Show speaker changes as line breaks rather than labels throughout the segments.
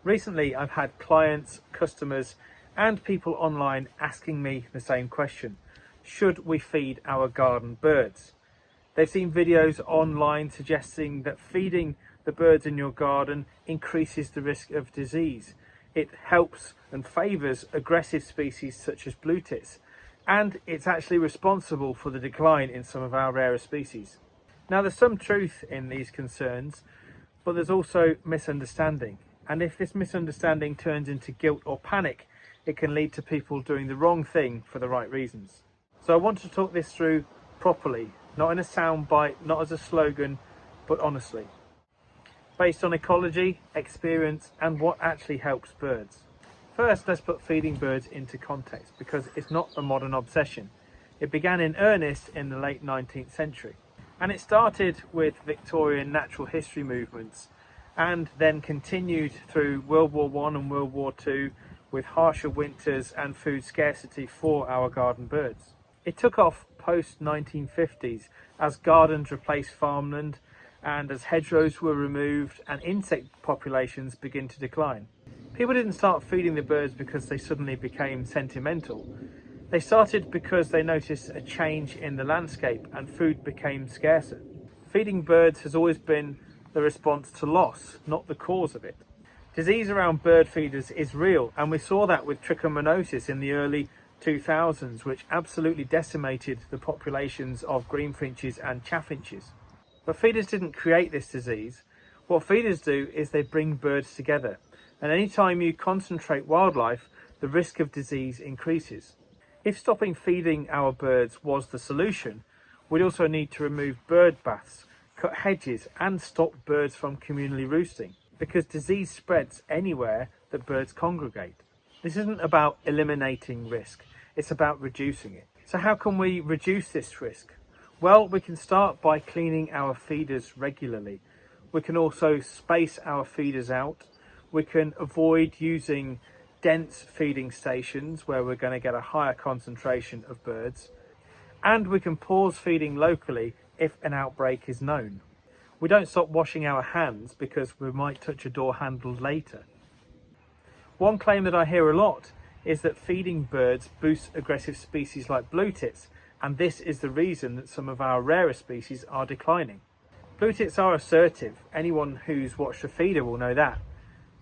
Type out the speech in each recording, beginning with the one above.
Recently, I've had clients, customers, and people online asking me the same question. Should we feed our garden birds? They've seen videos online suggesting that feeding the birds in your garden increases the risk of disease. It helps and favours aggressive species such as blue tits, and it's actually responsible for the decline in some of our rarer species. Now, there's some truth in these concerns, but there's also misunderstanding. And if this misunderstanding turns into guilt or panic, it can lead to people doing the wrong thing for the right reasons. So I want to talk this through properly, not in a soundbite, not as a slogan, but honestly, based on ecology, experience, and what actually helps birds. First, let's put feeding birds into context, because it's not a modern obsession. It began in earnest in the late 19th century, and it started with Victorian natural history movements, and then continued through World War I and World War II with harsher winters and food scarcity for our garden birds. It took off post-1950s as gardens replaced farmland and as hedgerows were removed and insect populations began to decline. People didn't start feeding the birds because they suddenly became sentimental. They started because they noticed a change in the landscape and food became scarcer. Feeding birds has always been the response to loss, not the cause of it. Disease around bird feeders is real, and we saw that with trichomoniasis in the early 2000s, which absolutely decimated the populations of greenfinches and chaffinches. But feeders didn't create this disease. What feeders do is they bring birds together, and any time you concentrate wildlife, the risk of disease increases. If stopping feeding our birds was the solution, we'd also need to remove bird baths, cut hedges, and stop birds from communally roosting, because disease spreads anywhere that birds congregate. This isn't about eliminating risk, it's about reducing it. So how can we reduce this risk? Well, we can start by cleaning our feeders regularly. We can also space our feeders out. We can avoid using dense feeding stations where we're going to get a higher concentration of birds. And we can pause feeding locally if an outbreak is known. We don't stop washing our hands because we might touch a door handle later. One claim that I hear a lot is that feeding birds boosts aggressive species like blue tits, and this is the reason that some of our rarer species are declining. Blue tits are assertive. Anyone who's watched a feeder will know that.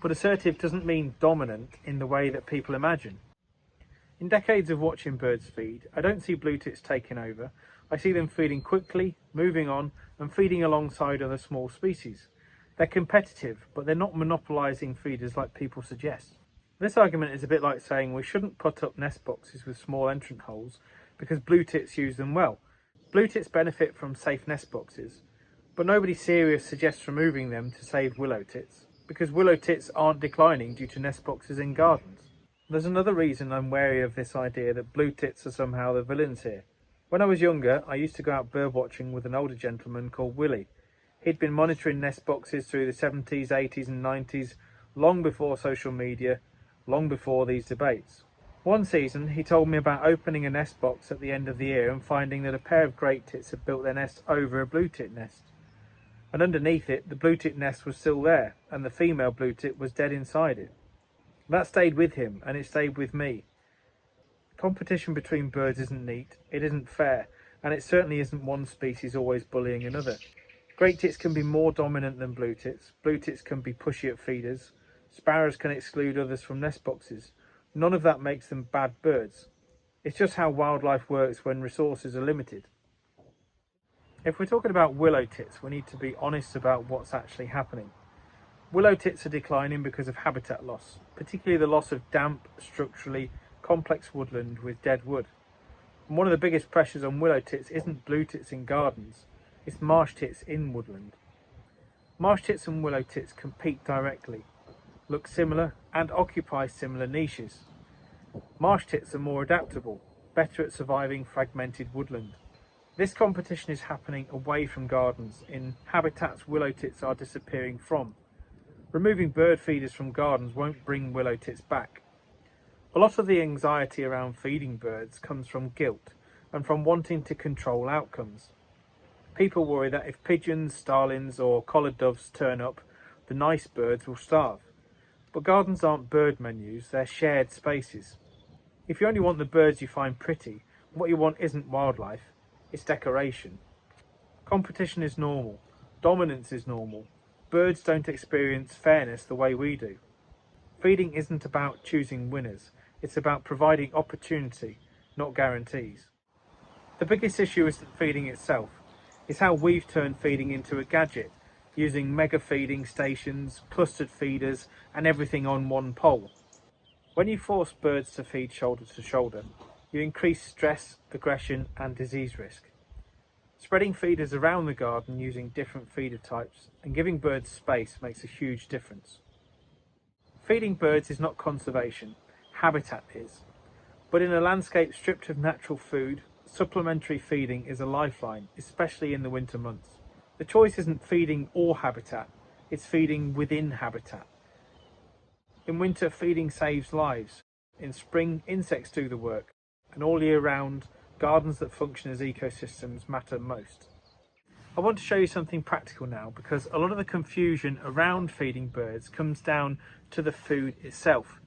But assertive doesn't mean dominant in the way that people imagine. In decades of watching birds feed, I don't see blue tits taking over. I see them feeding quickly, moving on, and feeding alongside other small species. They're competitive, but they're not monopolising feeders like people suggest. This argument is a bit like saying we shouldn't put up nest boxes with small entrant holes because blue tits use them well. Blue tits benefit from safe nest boxes, but nobody serious suggests removing them to save willow tits, because willow tits aren't declining due to nest boxes in gardens. There's another reason I'm wary of this idea that blue tits are somehow the villains here. When I was younger, I used to go out bird watching with an older gentleman called Willie. He'd been monitoring nest boxes through the 70s, 80s and 90s, long before social media, long before these debates. One season, he told me about opening a nest box at the end of the year and finding that a pair of great tits had built their nest over a blue tit nest. And underneath it, the blue tit nest was still there, and the female blue tit was dead inside it. That stayed with him, and it stayed with me. Competition between birds isn't neat, it isn't fair, and it certainly isn't one species always bullying another. Great tits can be more dominant than blue tits can be pushy at feeders, sparrows can exclude others from nest boxes. None of that makes them bad birds. It's just how wildlife works when resources are limited. If we're talking about willow tits, we need to be honest about what's actually happening. Willow tits are declining because of habitat loss, particularly the loss of damp, structurally complex woodland with dead wood. And one of the biggest pressures on willow tits isn't blue tits in gardens, it's marsh tits in woodland. Marsh tits and willow tits compete directly, look similar and occupy similar niches. Marsh tits are more adaptable, better at surviving fragmented woodland. This competition is happening away from gardens, in habitats willow tits are disappearing from. Removing bird feeders from gardens won't bring willow tits back. A lot of the anxiety around feeding birds comes from guilt and from wanting to control outcomes. People worry that if pigeons, starlings or collared doves turn up, the nice birds will starve. But gardens aren't bird menus, they're shared spaces. If you only want the birds you find pretty, what you want isn't wildlife, it's decoration. Competition is normal, dominance is normal. Birds don't experience fairness the way we do. Feeding isn't about choosing winners, it's about providing opportunity, not guarantees. The biggest issue isn't feeding itself, it's how we've turned feeding into a gadget, using mega feeding stations, clustered feeders, and everything on one pole. When you force birds to feed shoulder to shoulder, you increase stress, aggression, and disease risk. Spreading feeders around the garden using different feeder types and giving birds space makes a huge difference. Feeding birds is not conservation, habitat is. But in a landscape stripped of natural food, supplementary feeding is a lifeline, especially in the winter months. The choice isn't feeding or habitat, it's feeding within habitat. In winter, feeding saves lives. In spring, insects do the work. And all year round, gardens that function as ecosystems matter most. I want to show you something practical now, because a lot of the confusion around feeding birds comes down to the food itself.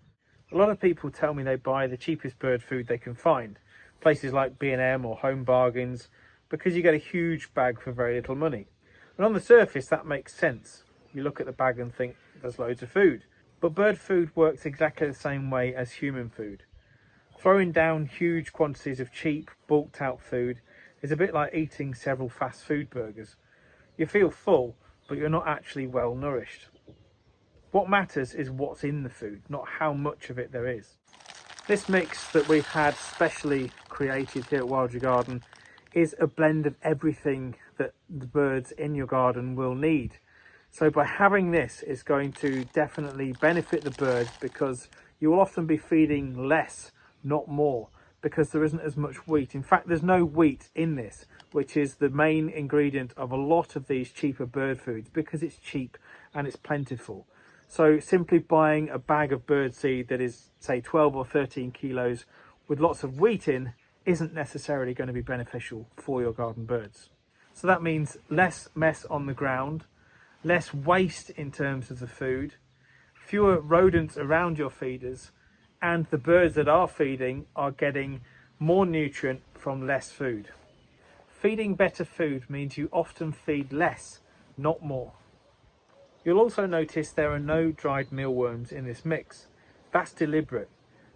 A lot of people tell me they buy the cheapest bird food they can find, places like B&M or Home Bargains, because you get a huge bag for very little money. And on the surface that makes sense. You look at the bag and think there's loads of food. But bird food works exactly the same way as human food. Throwing down huge quantities of cheap, bulked out food is a bit like eating several fast food burgers. You feel full, but you're not actually well nourished. What matters is what's in the food, not how much of it there is. This mix that we've had specially created here at Wild Your Garden is a blend of everything that the birds in your garden will need. So by having this, it's going to definitely benefit the birds, because you will often be feeding less, not more, because there isn't as much wheat. In fact, there's no wheat in this, which is the main ingredient of a lot of these cheaper bird foods, because it's cheap and it's plentiful. So simply buying a bag of bird seed that is, say, 12 or 13 kilos with lots of wheat in isn't necessarily going to be beneficial for your garden birds. So that means less mess on the ground, less waste in terms of the food, fewer rodents around your feeders, and the birds that are feeding are getting more nutrient from less food. Feeding better food means you often feed less, not more. You'll also notice there are no dried mealworms in this mix. That's deliberate.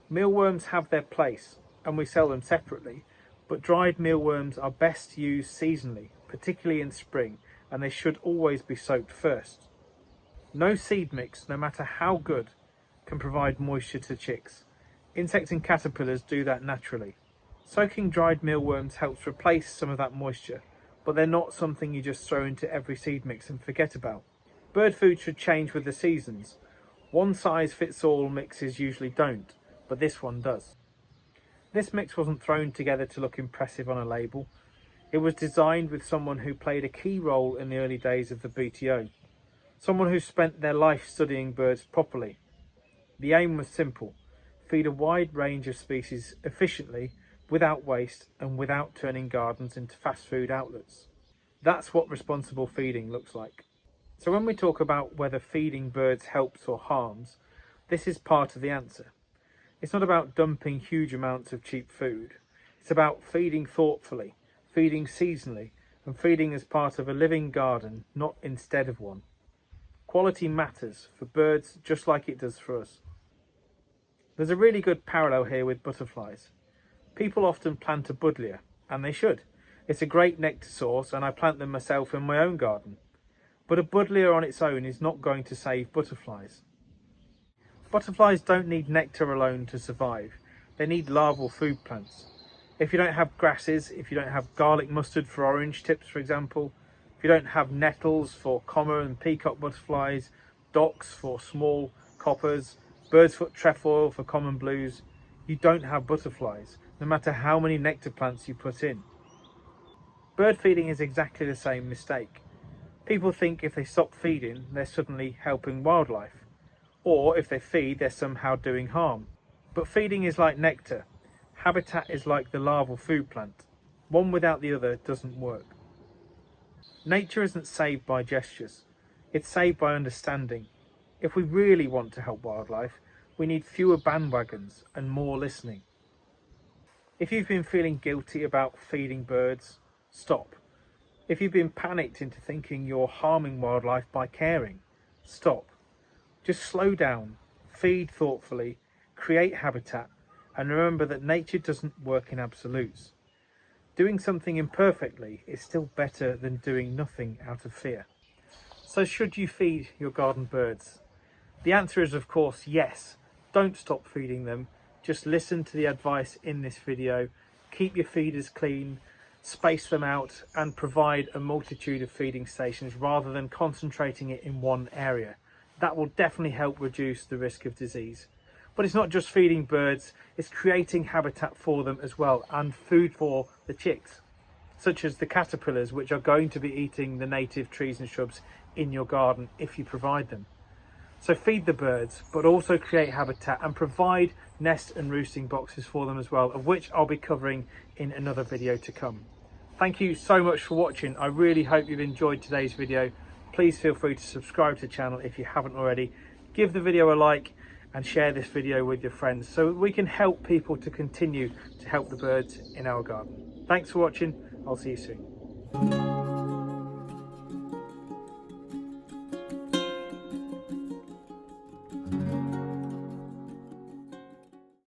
Mealworms have their place, and we sell them separately, but dried mealworms are best used seasonally, particularly in spring, and they should always be soaked first. No seed mix, no matter how good, can provide moisture to chicks. Insects and caterpillars do that naturally. Soaking dried mealworms helps replace some of that moisture, but they're not something you just throw into every seed mix and forget about. Bird food should change with the seasons. One size fits all mixes usually don't, but this one does. This mix wasn't thrown together to look impressive on a label. It was designed with someone who played a key role in the early days of the BTO. Someone who spent their life studying birds properly. The aim was simple: feed a wide range of species efficiently, without waste, and without turning gardens into fast food outlets. That's what responsible feeding looks like. So when we talk about whether feeding birds helps or harms, this is part of the answer. It's not about dumping huge amounts of cheap food. It's about feeding thoughtfully, feeding seasonally, and feeding as part of a living garden, not instead of one. Quality matters for birds just like it does for us. There's a really good parallel here with butterflies. People often plant a buddleia, and they should. It's a great nectar source, and I plant them myself in my own garden. But a buddleia on its own is not going to save butterflies. Butterflies don't need nectar alone to survive. They need larval food plants. If you don't have grasses, if you don't have garlic mustard for orange tips, for example, if you don't have nettles for comma and peacock butterflies, docks for small coppers, bird's foot trefoil for common blues, you don't have butterflies, no matter how many nectar plants you put in. Bird feeding is exactly the same mistake. People think if they stop feeding, they're suddenly helping wildlife, or if they feed, they're somehow doing harm. But feeding is like nectar. Habitat is like the larval food plant. One without the other doesn't work. Nature isn't saved by gestures. It's saved by understanding. If we really want to help wildlife, we need fewer bandwagons and more listening. If you've been feeling guilty about feeding birds, stop. If you've been panicked into thinking you're harming wildlife by caring, stop. Just slow down, feed thoughtfully, create habitat, and remember that nature doesn't work in absolutes. Doing something imperfectly is still better than doing nothing out of fear. So should you feed your garden birds? The answer is of course yes. Don't stop feeding them. Just listen to the advice in this video. Keep your feeders clean, space them out, and provide a multitude of feeding stations rather than concentrating it in one area. That will definitely help reduce the risk of disease. But it's not just feeding birds, it's creating habitat for them as well, and food for the chicks, such as the caterpillars, which are going to be eating the native trees and shrubs in your garden if you provide them. So feed the birds, but also create habitat and provide nest and roosting boxes for them as well, of which I'll be covering in another video to come. Thank you so much for watching. I really hope you've enjoyed today's video. Please feel free to subscribe to the channel if you haven't already. Give the video a like and share this video with your friends so we can help people to continue to help the birds in our garden. Thanks for watching. I'll see you soon.